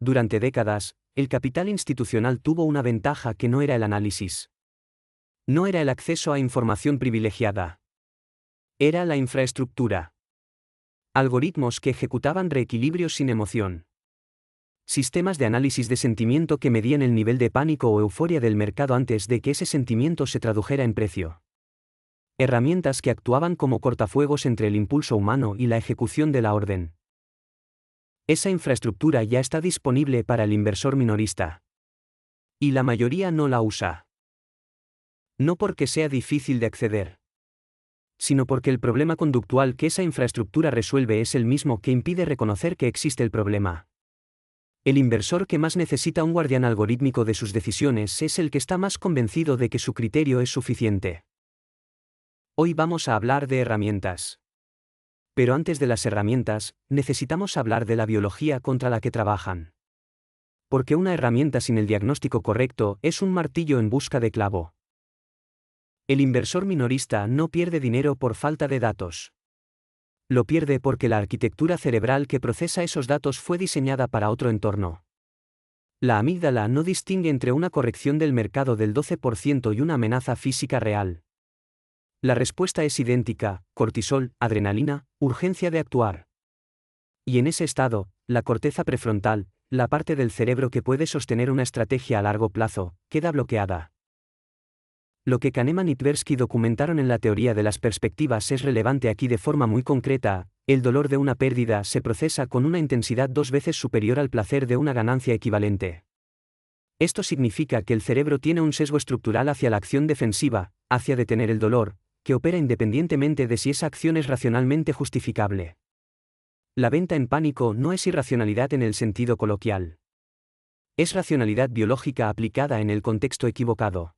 Durante décadas, el capital institucional tuvo una ventaja que no era el análisis. No era el acceso a información privilegiada. Era la infraestructura. Algoritmos que ejecutaban reequilibrios sin emoción. Sistemas de análisis de sentimiento que medían el nivel de pánico o euforia del mercado antes de que ese sentimiento se tradujera en precio. Herramientas que actuaban como cortafuegos entre el impulso humano y la ejecución de la orden. Esa infraestructura ya está disponible para el inversor minorista. Y la mayoría no la usa. No porque sea difícil de acceder, sino porque el problema conductual que esa infraestructura resuelve es el mismo que impide reconocer que existe el problema. El inversor que más necesita un guardián algorítmico de sus decisiones es el que está más convencido de que su criterio es suficiente. Hoy vamos a hablar de herramientas. Pero antes de las herramientas, necesitamos hablar de la biología contra la que trabajan. Porque una herramienta sin el diagnóstico correcto es un martillo en busca de clavo. El inversor minorista no pierde dinero por falta de datos. Lo pierde porque la arquitectura cerebral que procesa esos datos fue diseñada para otro entorno. La amígdala no distingue entre una corrección del mercado del 12% y una amenaza física real. La respuesta es idéntica: cortisol, adrenalina, urgencia de actuar. Y en ese estado, la corteza prefrontal, la parte del cerebro que puede sostener una estrategia a largo plazo, queda bloqueada. Lo que Kahneman y Tversky documentaron en la teoría de las perspectivas es relevante aquí de forma muy concreta: el dolor de una pérdida se procesa con una intensidad 2 veces superior al placer de una ganancia equivalente. Esto significa que el cerebro tiene un sesgo estructural hacia la acción defensiva, hacia detener el dolor, que opera independientemente de si esa acción es racionalmente justificable. La venta en pánico no es irracionalidad en el sentido coloquial. Es racionalidad biológica aplicada en el contexto equivocado.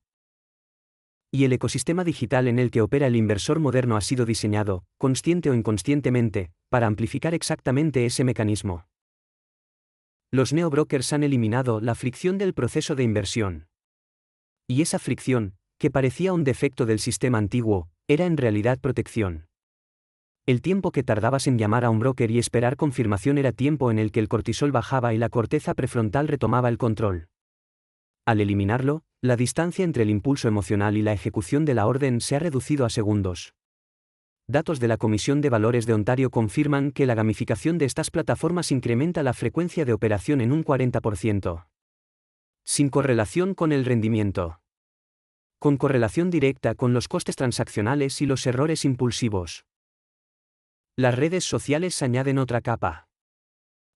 Y el ecosistema digital en el que opera el inversor moderno ha sido diseñado, consciente o inconscientemente, para amplificar exactamente ese mecanismo. Los neobrokers han eliminado la fricción del proceso de inversión. Y esa fricción, que parecía un defecto del sistema antiguo, era en realidad protección. El tiempo que tardabas en llamar a un broker y esperar confirmación era tiempo en el que el cortisol bajaba y la corteza prefrontal retomaba el control. Al eliminarlo, la distancia entre el impulso emocional y la ejecución de la orden se ha reducido a segundos. Datos de la Comisión de Valores de Ontario confirman que la gamificación de estas plataformas incrementa la frecuencia de operación en un 40%. Sin correlación con el rendimiento. Con correlación directa con los costes transaccionales y los errores impulsivos. Las redes sociales añaden otra capa.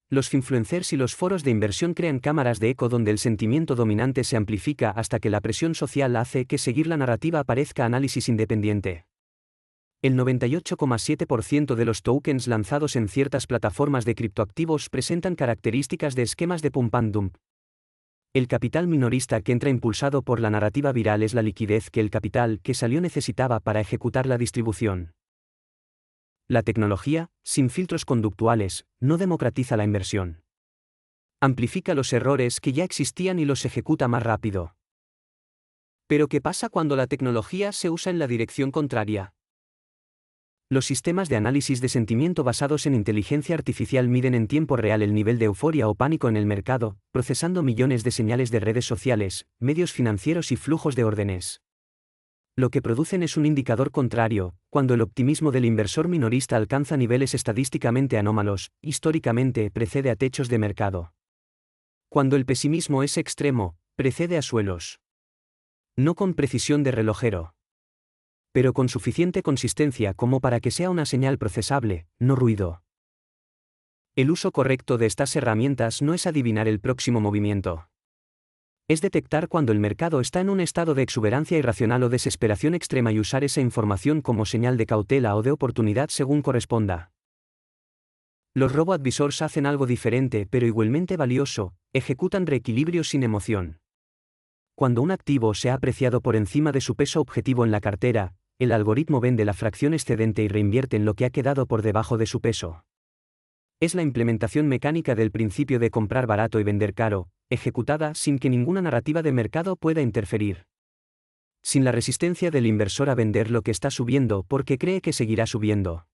Los influencers y los foros de inversión crean cámaras de eco donde el sentimiento dominante se amplifica hasta que la presión social hace que seguir la narrativa parezca análisis independiente. El 98,7% de los tokens lanzados en ciertas plataformas de criptoactivos presentan características de esquemas de pump and dump. El capital minorista que entra impulsado por la narrativa viral es la liquidez que el capital que salió necesitaba para ejecutar la distribución. La tecnología, sin filtros conductuales, no democratiza la inversión. Amplifica los errores que ya existían y los ejecuta más rápido. Pero ¿qué pasa cuando la tecnología se usa en la dirección contraria? Los sistemas de análisis de sentimiento basados en inteligencia artificial miden en tiempo real el nivel de euforia o pánico en el mercado, procesando millones de señales de redes sociales, medios financieros y flujos de órdenes. Lo que producen es un indicador contrario: cuando el optimismo del inversor minorista alcanza niveles estadísticamente anómalos, históricamente precede a techos de mercado. Cuando el pesimismo es extremo, precede a suelos. No con precisión de relojero, pero con suficiente consistencia como para que sea una señal procesable, no ruido. El uso correcto de estas herramientas no es adivinar el próximo movimiento. Es detectar cuando el mercado está en un estado de exuberancia irracional o desesperación extrema y usar esa información como señal de cautela o de oportunidad según corresponda. Los robo-advisors hacen algo diferente pero igualmente valioso: ejecutan reequilibrios sin emoción. Cuando un activo se ha apreciado por encima de su peso objetivo en la cartera, el algoritmo vende la fracción excedente y reinvierte en lo que ha quedado por debajo de su peso. Es la implementación mecánica del principio de comprar barato y vender caro, ejecutada sin que ninguna narrativa de mercado pueda interferir. Sin la resistencia del inversor a vender lo que está subiendo porque cree que seguirá subiendo.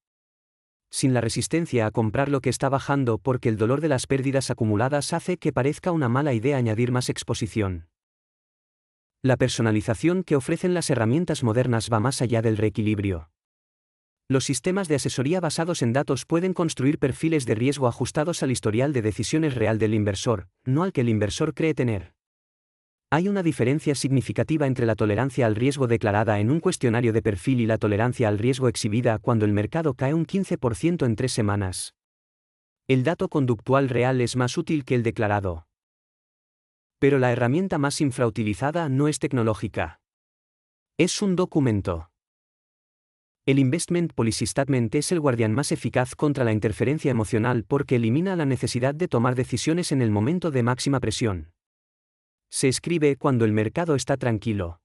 sin la resistencia a comprar lo que está bajando porque el dolor de las pérdidas acumuladas hace que parezca una mala idea añadir más exposición. La personalización que ofrecen las herramientas modernas va más allá del reequilibrio. Los sistemas de asesoría basados en datos pueden construir perfiles de riesgo ajustados al historial de decisiones real del inversor, no al que el inversor cree tener. Hay una diferencia significativa entre la tolerancia al riesgo declarada en un cuestionario de perfil y la tolerancia al riesgo exhibida cuando el mercado cae un 15% en 3 semanas. El dato conductual real es más útil que el declarado. Pero la herramienta más infrautilizada no es tecnológica. Es un documento. El Investment Policy Statement es el guardián más eficaz contra la interferencia emocional porque elimina la necesidad de tomar decisiones en el momento de máxima presión. Se escribe cuando el mercado está tranquilo.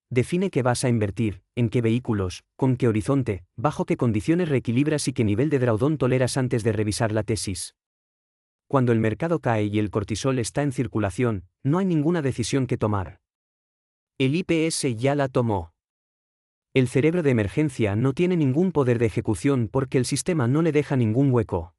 Define qué vas a invertir, en qué vehículos, con qué horizonte, bajo qué condiciones reequilibras y qué nivel de drawdown toleras antes de revisar la tesis. Cuando el mercado cae y el cortisol está en circulación, no hay ninguna decisión que tomar. El IPS ya la tomó. El cerebro de emergencia no tiene ningún poder de ejecución porque el sistema no le deja ningún hueco.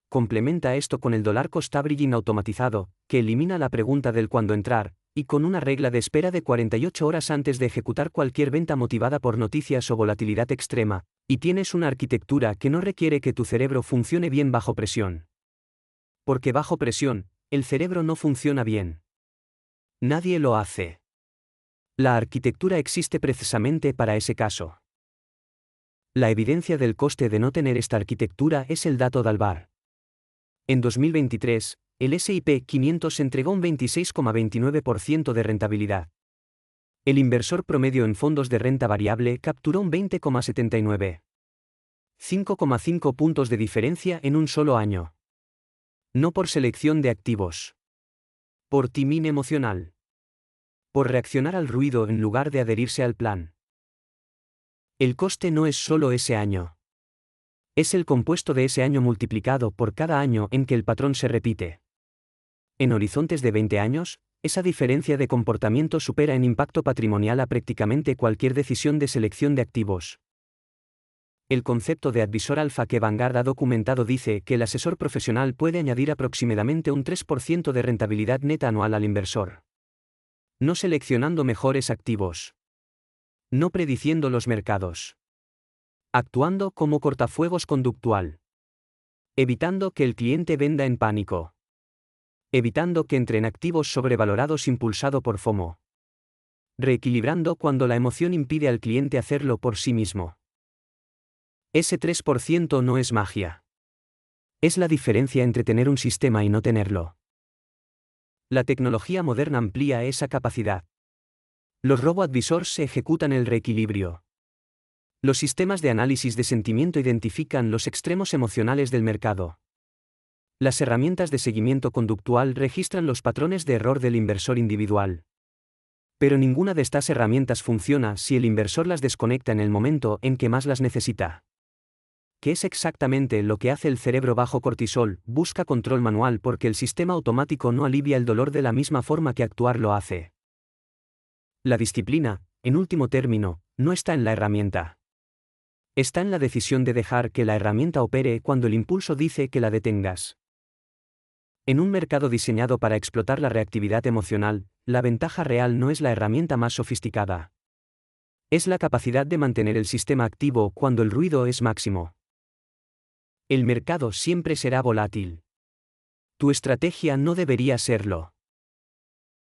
Complementa esto con el dollar cost averaging automatizado, que elimina la pregunta del cuándo entrar, y con una regla de espera de 48 horas antes de ejecutar cualquier venta motivada por noticias o volatilidad extrema, y tienes una arquitectura que no requiere que tu cerebro funcione bien bajo presión. Porque bajo presión, el cerebro no funciona bien. Nadie lo hace. La arquitectura existe precisamente para ese caso. La evidencia del coste de no tener esta arquitectura es el dato Dalbar. En 2023, el S&P 500 entregó un 26,29% de rentabilidad. El inversor promedio en fondos de renta variable capturó un 20,79%. 5,5 puntos de diferencia en un solo año. No por selección de activos. Por timing emocional. Por reaccionar al ruido en lugar de adherirse al plan. El coste no es solo ese año. Es el compuesto de ese año multiplicado por cada año en que el patrón se repite. En horizontes de 20 años, esa diferencia de comportamiento supera en impacto patrimonial a prácticamente cualquier decisión de selección de activos. El concepto de advisor alfa que Vanguard ha documentado dice que el asesor profesional puede añadir aproximadamente un 3% de rentabilidad neta anual al inversor. No seleccionando mejores activos. No prediciendo los mercados. Actuando como cortafuegos conductual. Evitando que el cliente venda en pánico. Evitando que entre en activos sobrevalorados impulsado por FOMO. Reequilibrando cuando la emoción impide al cliente hacerlo por sí mismo. Ese 3% no es magia. Es la diferencia entre tener un sistema y no tenerlo. La tecnología moderna amplía esa capacidad. Los robo-advisors se ejecutan el reequilibrio. Los sistemas de análisis de sentimiento identifican los extremos emocionales del mercado. Las herramientas de seguimiento conductual registran los patrones de error del inversor individual. Pero ninguna de estas herramientas funciona si el inversor las desconecta en el momento en que más las necesita. ¿Qué es exactamente lo que hace el cerebro bajo cortisol? Busca control manual porque el sistema automático no alivia el dolor de la misma forma que actuar lo hace. La disciplina, en último término, no está en la herramienta. Está en la decisión de dejar que la herramienta opere cuando el impulso dice que la detengas. En un mercado diseñado para explotar la reactividad emocional, la ventaja real no es la herramienta más sofisticada. Es la capacidad de mantener el sistema activo cuando el ruido es máximo. El mercado siempre será volátil. Tu estrategia no debería serlo.